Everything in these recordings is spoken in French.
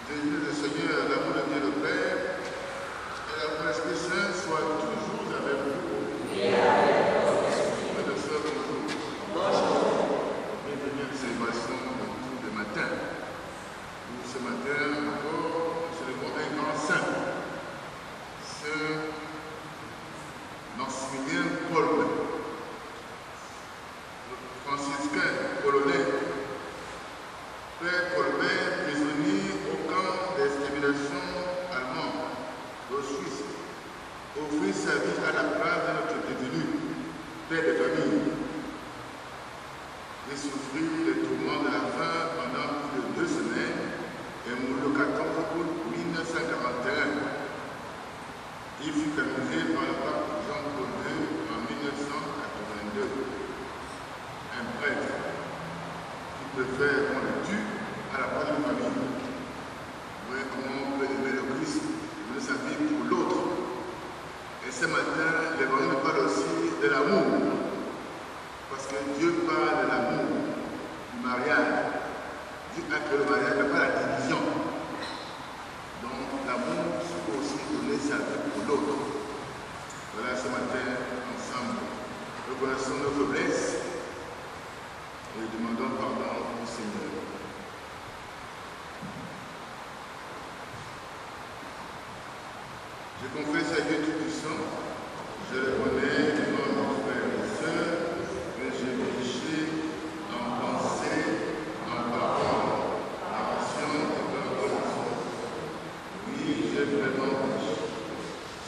Jésus le Seigneur, l'amour de Dieu le Père et l'amour de l'Esprit Saint soient toujours avec vous. Et avec de soeur, bonjour. Bienvenue à la célébration de tous les matins. Nous, ce matin, encore, nous célébrons un grand saint, Saint Maximilien Kolbe, franciscain polonais. Père Colbert, prisonnier au camp d'extermination allemand, au Suisse, offrit sa vie à la place de notre détenu, père de famille. Il souffrit les tourments de la faim pendant plus de 2 semaines et mourut le 14 août 1941. Il fut canonisé par le pape Jean-Paul II en 1982. Un prêtre qui préfère qu'on le tue à la place de la famille. Oui, comment on peut aimer le Christ, donner sa vie pour l'autre. Et ce matin, l'Évangile nous parle aussi de l'amour. Parce que Dieu parle de l'amour, du mariage. Dieu a créé le mariage, mais pas la division. Donc l'amour, c'est aussi donner sa vie pour l'autre. Voilà, ce matin, ensemble, reconnaissons nos faiblesses et demandons pardon au Seigneur. Je confesse à Dieu Tout-Puissant, je le connais devant nos frères et sœurs, que j'ai péché en pensée, en parole, en action et en commission. Oui, j'ai vraiment péché.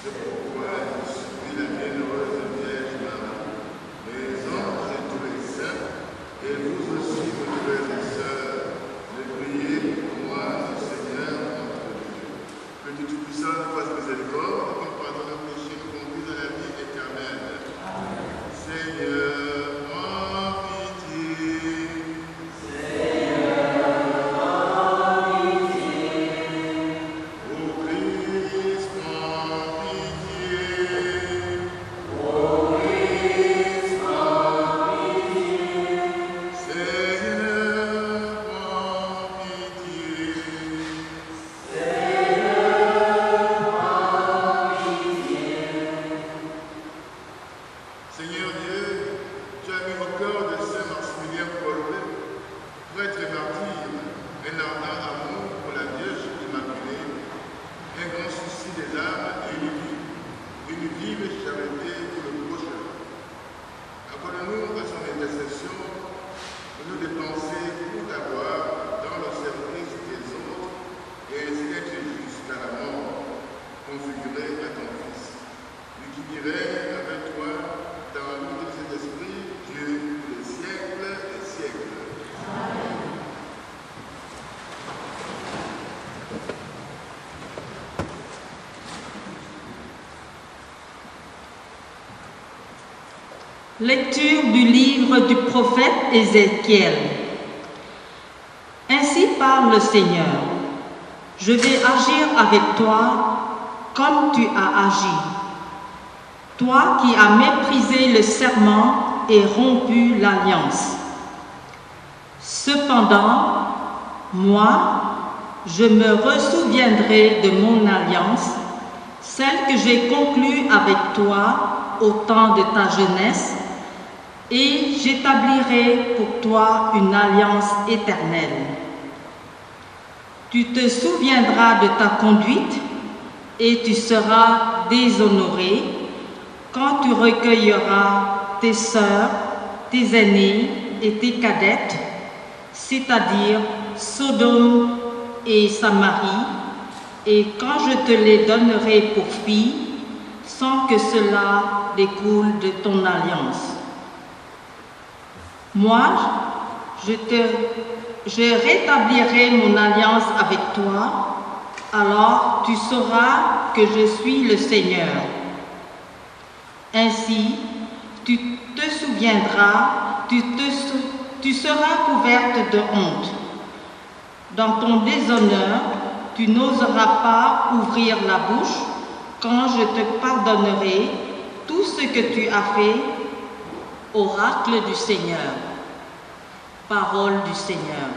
C'est pourquoi je suis la bienheureuse Vierge Marie, les anges et tous les saints, et vous aussi, mes frères et sœurs, de prier pour moi, le Seigneur, notre Dieu. Que Dieu Tout-Puissant nous fasse miséricorde, et qu'il pardonne nos péchés, nous conduise à la vie éternelle. Amen. Seigneur, en pitié. Seigneur, en pitié. Ô Christ, en pitié. Ô Christ, en pitié. Seigneur, en pitié. Seigneur Dieu, tu as mis au cœur de Saint Maximilien Kolbe, prêtre et martyr, un ardent amour pour la Vierge Immaculée, un grand souci des âmes et une vive charité pour le prochain. Accorde-nous à son intercession de nous dépenser pour d'avoir dans le service des autres et ainsi d'être jusqu'à la mort, configuré à ton Fils, lui qui dirait avec toi dans l'unité de cet esprit, Dieu, pour les siècles et siècles. Amen. Lecture du livre du prophète Ézéchiel. Ainsi parle le Seigneur. Je vais agir avec toi comme tu as agi. Toi qui as méprisé le serment et rompu l'alliance. Cependant, moi, je me ressouviendrai de mon alliance, celle que j'ai conclue avec toi au temps de ta jeunesse, et j'établirai pour toi une alliance éternelle. Tu te souviendras de ta conduite et tu seras déshonoré quand tu recueilleras tes sœurs, tes aînées et tes cadettes, c'est-à-dire Sodome et Samarie, et quand je te les donnerai pour filles, sans que cela découle de ton alliance. Moi, je rétablirai mon alliance avec toi, alors tu sauras que je suis le Seigneur. Ainsi, tu te souviendras, tu seras couverte de honte. Dans ton déshonneur, tu n'oseras pas ouvrir la bouche quand je te pardonnerai tout ce que tu as fait, oracle du Seigneur. Parole du Seigneur.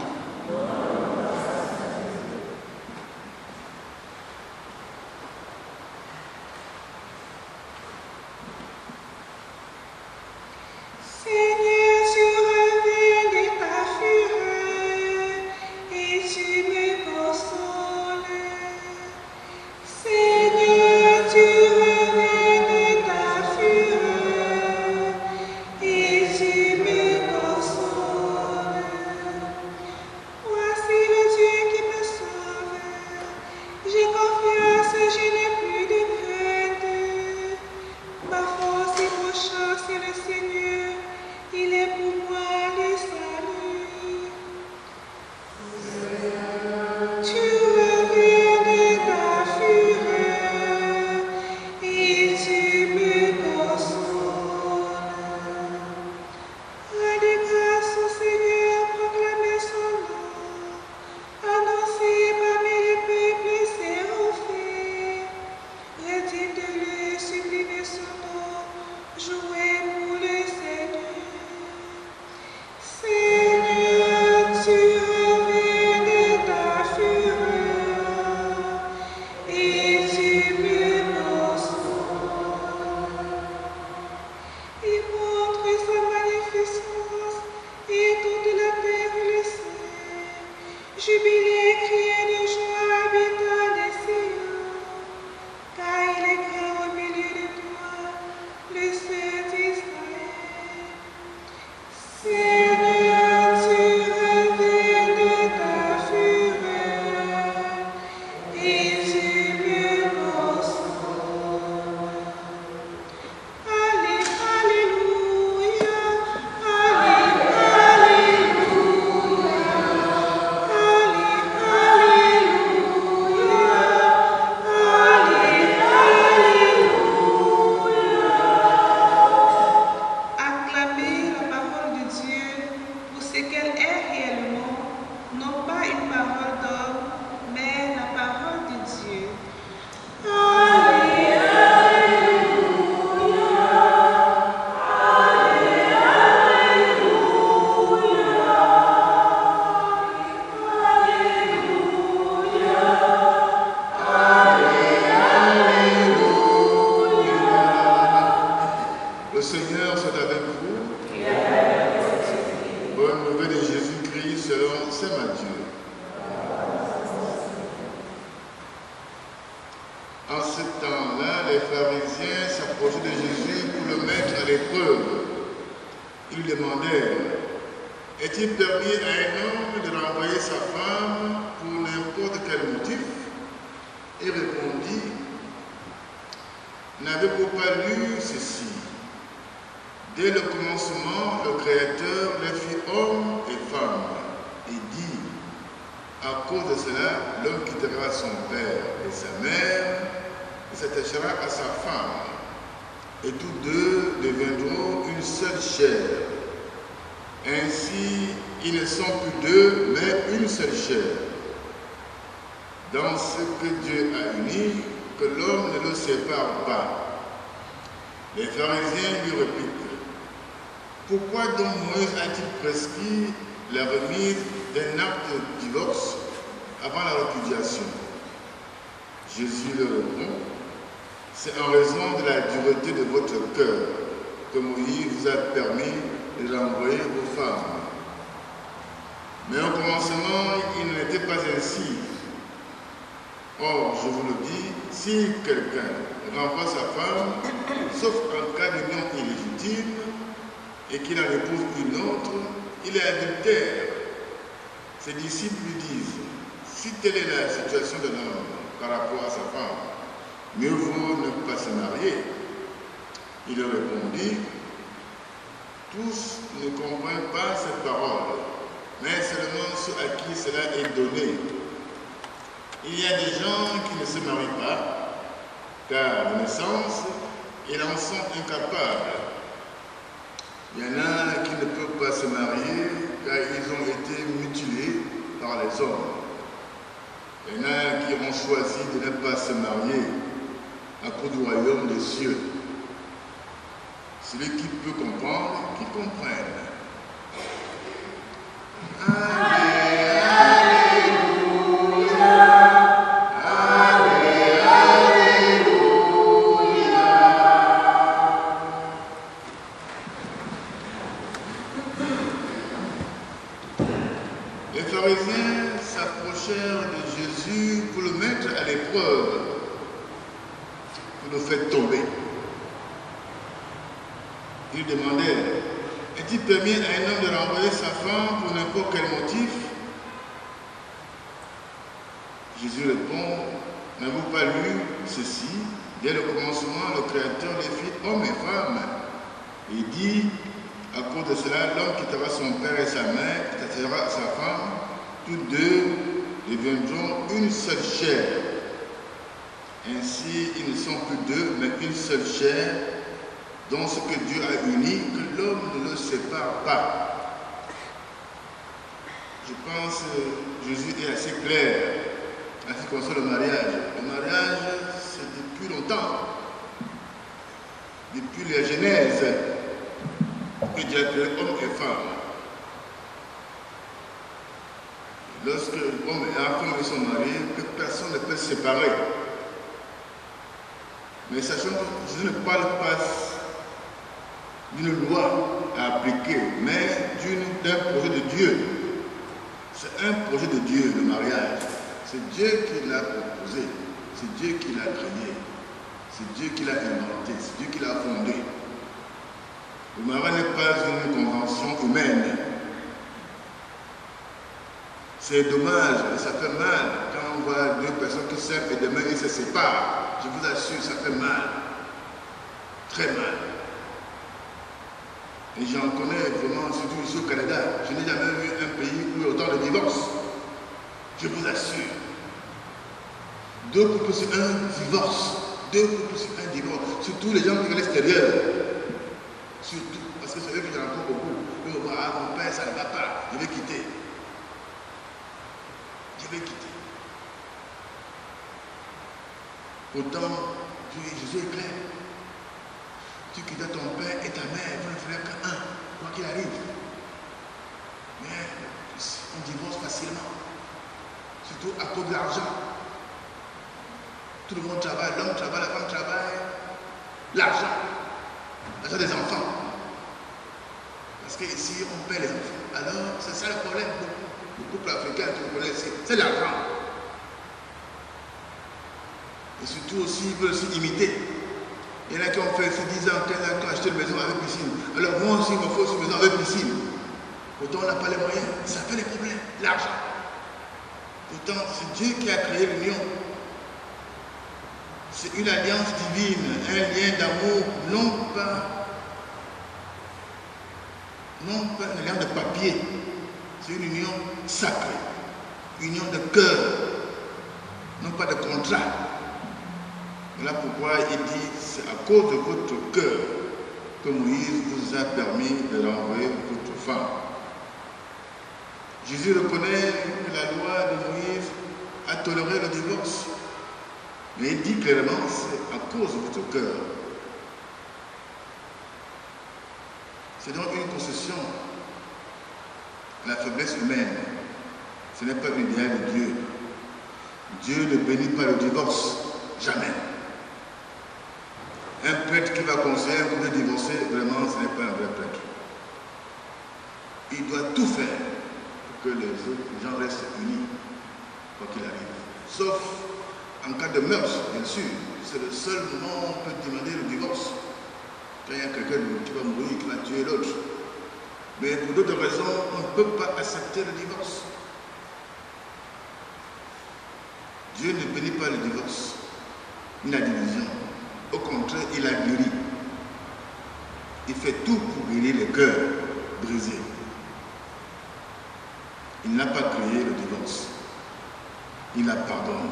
pharisiens s'approchèrent de Jésus pour le mettre à l'épreuve, pour le faire tomber. Ils demandèrent, est-il permis à un homme de renvoyer sa femme pour n'importe quel motif? Jésus répond, n'avez-vous pas lu ceci? Dès le commencement, le Créateur les fit hommes et femmes. Il dit, à cause de cela, l'homme quittera son père et sa mère, quittera sa femme, tous deux deviendront une seule chair. Ainsi, ils ne sont plus deux, mais une seule chair, dont ce que Dieu a uni, que l'homme ne le sépare pas. Je pense que Jésus est assez clair en ce qui concerne le mariage. Le mariage, c'est depuis longtemps, depuis la Genèse, que Dieu a créé homme et femme. Lorsque l'homme et la femme sont mariés, que personne ne peut se séparer. Mais sachant que Jésus ne parle pas d'une loi à appliquer, mais d'un projet de Dieu. C'est un projet de Dieu, le mariage. C'est Dieu qui l'a proposé, c'est Dieu qui l'a créé, c'est Dieu qui l'a inventé, c'est Dieu qui l'a fondé. Le mariage n'est pas une convention humaine. C'est dommage, et ça fait mal quand on voit deux personnes qui s'aiment et demain ils se séparent. Je vous assure, ça fait mal. Très mal. Et j'en connais vraiment, surtout ici au Canada. Je n'ai jamais vu un pays où il y a autant de divorces. Je vous assure. Deux couples sur un divorce. Deux couples sur un divorce. Surtout les gens qui sont à l'extérieur. Surtout, parce que c'est eux que j'en rencontre beaucoup. Ils vont voir, ah, mon père, ça ne va pas. Je vais quitter. Je vais quitter. Pourtant, Jésus est clair. Tu quittais ton père et ta mère, vous ne ferez qu'un, quoi qu'il arrive. Mais on divorce facilement. Surtout à cause de l'argent. Tout le monde travaille, l'homme travaille, la femme travaille. L'argent. L'argent des enfants. Parce qu'ici, on paie les enfants. Alors, c'est ça le problème. Le couple africain, tu le connais, c'est l'argent. Et surtout aussi, ils veulent aussi imiter. Il y en a qui ont fait 10 ans, 15 ans, qui ont acheté une maison avec piscine. Alors moi aussi, il me faut une maison avec piscine. Pourtant, on n'a pas les moyens. Ça fait des problèmes. L'argent. Pourtant, c'est Dieu qui a créé l'union. C'est une alliance divine, un lien d'amour, non pas un lien de papier. C'est une union sacrée, union de cœur, non pas de contrat. Voilà pourquoi il dit, c'est à cause de votre cœur que Moïse vous a permis de renvoyer votre femme. Jésus reconnaît que la loi de Moïse a toléré le divorce. Mais il dit clairement, c'est à cause de votre cœur. C'est donc une concession à la faiblesse humaine. Ce n'est pas l'idéal de Dieu. Dieu ne bénit pas le divorce. Jamais. Un prêtre qui va conseiller un couple divorcé, vraiment, ce n'est pas un vrai prêtre. Il doit tout faire pour que les autres gens restent unis, quoi qu'il arrive. Sauf en cas de meurtre, bien sûr. C'est le seul moment où on peut demander le divorce. Quand il y a quelqu'un qui va mourir, qui va tuer l'autre. Mais pour d'autres raisons, on ne peut pas accepter le divorce. Dieu ne bénit pas le divorce, ni la division. Au contraire, il a guéri. Il fait tout pour guérir les cœurs brisés. Il n'a pas créé le divorce. Il la pardonne.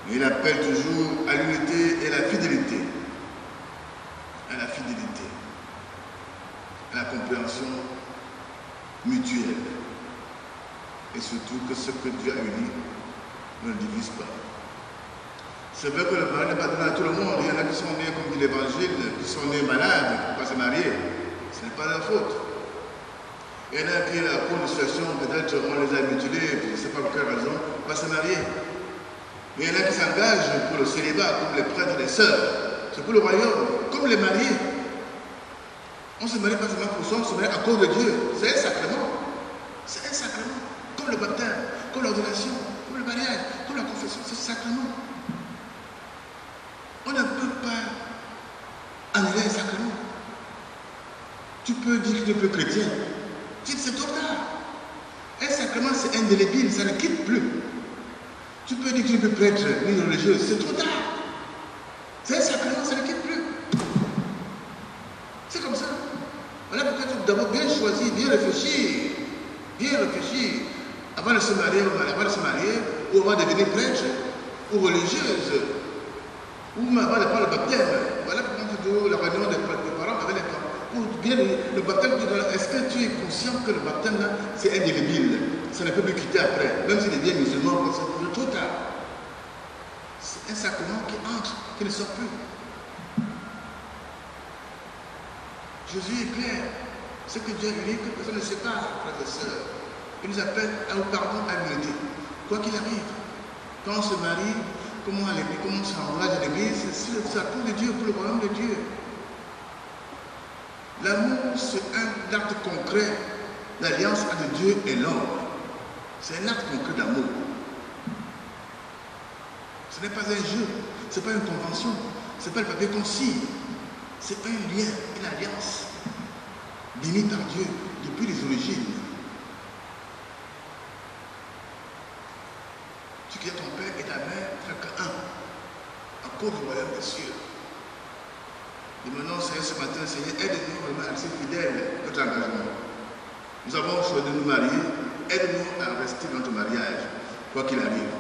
Mais il appelle toujours à l'unité et à la fidélité. À la fidélité. À la compréhension mutuelle. Et surtout que ce que Dieu a uni ne le divise pas. C'est vrai que le mariage n'est pas donné à tout le monde. Il y en a qui sont nés, comme dit l'Évangile, qui sont nés malades, qui ne peuvent pas se marier. Ce n'est pas leur faute. Il y en a qui, à cause de situation, peut-être on les a mutilés, je ne sais pas pour quelle raison, ne pas se marier. Mais il y en a qui s'engagent pour le célibat, comme les prêtres et les sœurs. C'est pour le royaume, comme les mariés. On ne se marie pas seulement pour ça, on se marie à cause de Dieu. C'est un sacrement. C'est un sacrement. l'ordination, comme le mariage, comme la confession, c'est sacrement. On ne peut pas annuler un sacrement. Tu peux dire que tu n'es plus chrétien. C'est trop tard. Un sacrement, c'est indélébile, ça ne quitte plus. Tu peux dire que tu n'es plus prêtre ni religieux, c'est trop tard. C'est un sacrement, ça ne quitte plus. C'est comme ça. Voilà pourquoi tu dois d'abord bien choisir, bien réfléchir. Bien réfléchir. Avant de se marier, ou avant de devenir prêtre, ou religieuse, ou même avant de prendre le baptême. Voilà pourquoi tu dois la réunion des parents avec les parents. Ou bien le baptême, est-ce que tu es conscient que le baptême là, c'est indélébile? Ça ne peut plus quitter après. Même s'il devient musulman, c'est trop tard. C'est un sacrement qui entre, qui ne sort plus. Jésus est clair. Ce que Dieu a uni, que personne ne sépare, frères et sœurs. Il nous appelle au pardon, à l'unité. Quoi qu'il arrive, quand on se marie, comment on s'enrage à l'église, c'est la cause de Dieu, pour le royaume de Dieu. L'amour, c'est un acte concret d'alliance entre Dieu et l'homme. C'est un acte concret d'amour. Ce n'est pas un jeu, ce n'est pas une convention, ce n'est pas le papier qu'on signe. C'est un lien, une alliance, bénie par Dieu depuis les origines. Tu quittes ton père et ta mère, chacun un, à cause du royaume des cieux. Demandons, Seigneur, ce matin, Seigneur, aide-nous vraiment à rester fidèles à notre engagement. Nous avons choisi de nous marier, aide-nous à rester dans notre mariage, quoi qu'il arrive.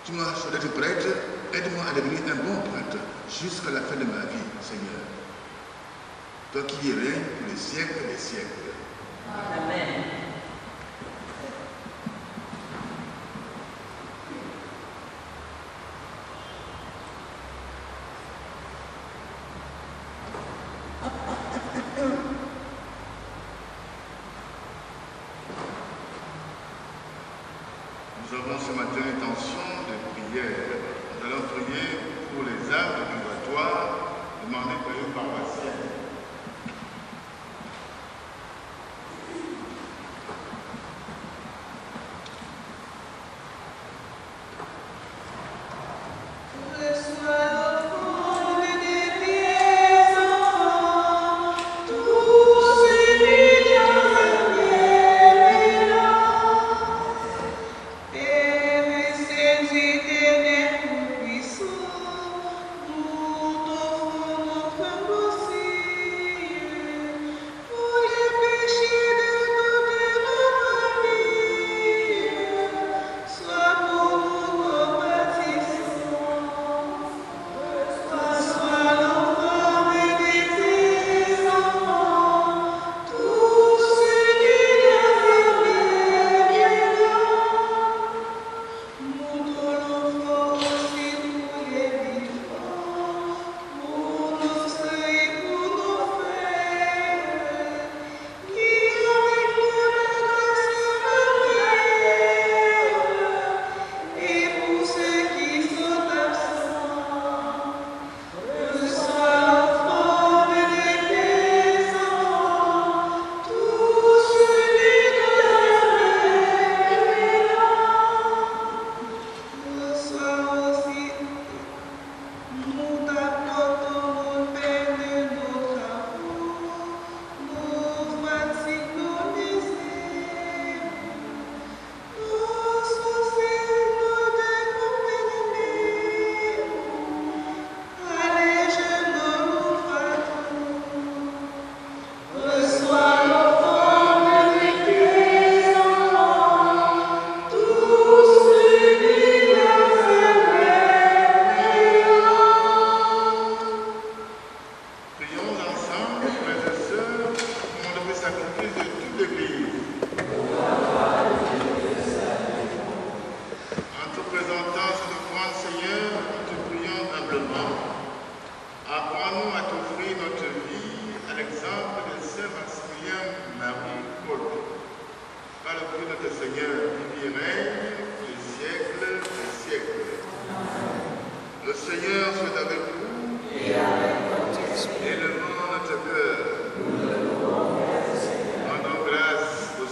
Tu m'as choisi d'être prêtre, aide-moi à devenir un bon prêtre jusqu'à la fin de ma vie, Seigneur. Toi qui y règnes pour les siècles des siècles. Amen. Nous avons ce matin l'intention de prière. Nous allons prier pour les âmes du purgatoire, demandées par une paroissienne.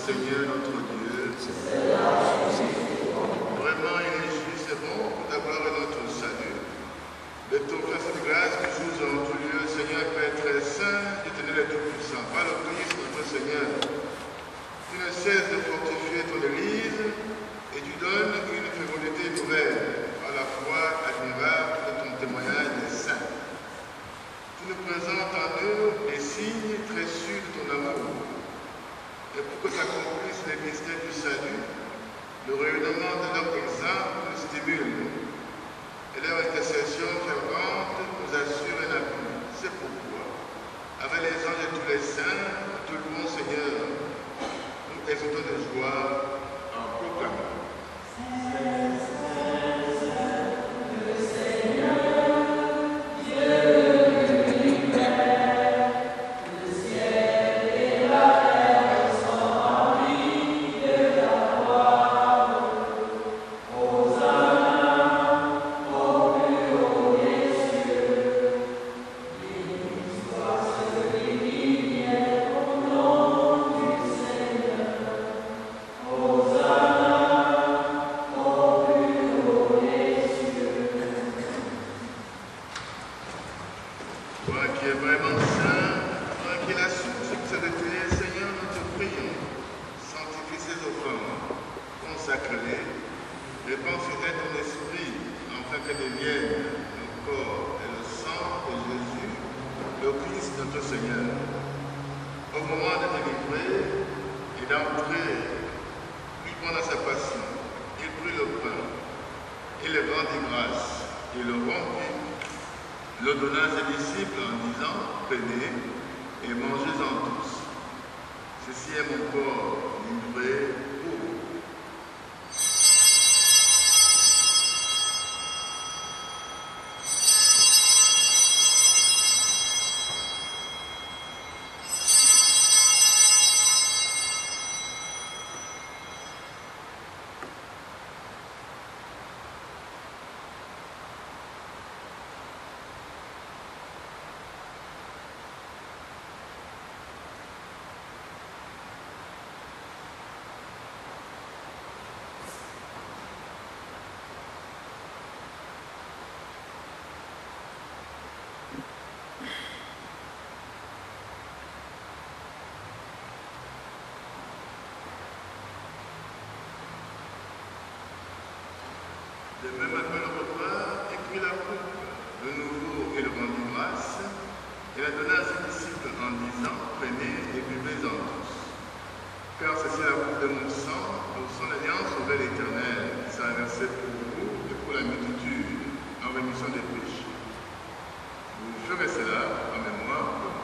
Seigneur notre Dieu, cesses de fortifier ton Église et tu donnes une fécondité nouvelle à la foi admirable de ton témoignage des saints. Tu nous présentes en eux les signes très sûrs de ton amour. Et pour que s'accomplisse les mystères du salut, le rayonnement de leur exemple nous stimule et leur intercession fervente nous assure un appui. C'est pourquoi, avec les anges et tous les saints, tout le bon Seigneur, nous exultons de joie en proclamant. De même après le repas, il prit la coupe. De nouveau, il rendit grâce et la donna à ses disciples en disant, prenez et buvez-en tous. Car ceci est la coupe de mon sang, le sang d'alliance nouvelle éternelle, qui sera versé pour vous et pour la multitude en rémission des péchés. Vous ferez cela en mémoire de moi.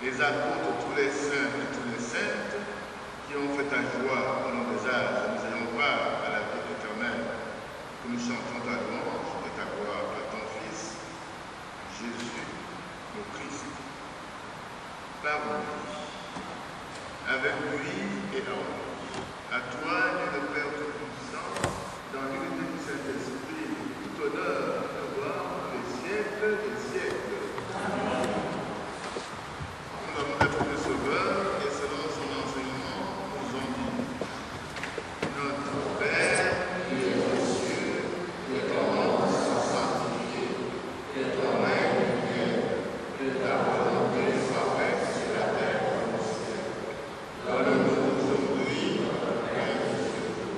les apôtres, tous les saints et toutes les saintes qui ont fait ta joie au long des âges. Nous ayons part à la vie éternelle. Que nous chantons ta louange et ta gloire à ton Fils, Jésus, le Christ. Par lui, avec lui et en lui. À toi, Dieu le Père Tout-Puissant, dans l'unité du Saint-Esprit, tout honneur et gloire pour les siècles des siècles. Amen. Nous avons l'être le Sauveur et selon son enseignement, nous ont dit Notre Père, qui es aux cieux, que ton nom soit sanctifié, que ton règne vienne, que ta volonté soit faite sur la terre comme au ciel. Donne-nous aujourd'hui notre pain de ce jour.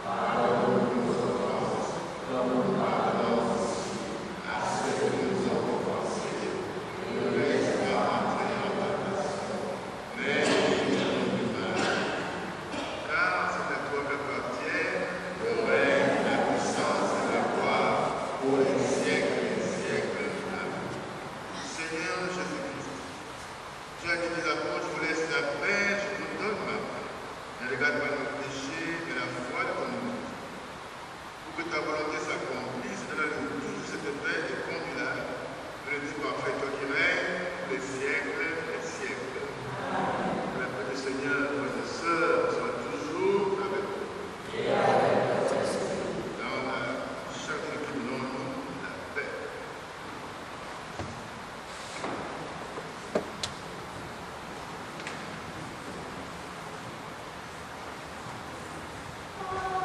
Pardonne-nous nos offenses, comme nous pardonnons aussi à ceux qui nous ont offensés. Ne nous laisse pas entrer en tentation, mais délivre-nous du mal. Car c'est à toi qu'appartiennent le règne, la puissance et la gloire pour les siècles et les siècles. Amen. Seigneur Jésus-Christ, tu as dit des apôtres, je vous laisse la paix, je vous donne ma paix. Ne regarde pas nos péchés, mais la foi de ton Église. Pour que ta volonté s'accomplisse, donne-nous toujours cette paix et conduis-la. Le Dieu parfait, toi qui règnes pour les siècles et siècles. Que la paix du Seigneur, frères et sœurs, soit toujours avec vous. Dans la charité que nous donnons, la paix. Amen.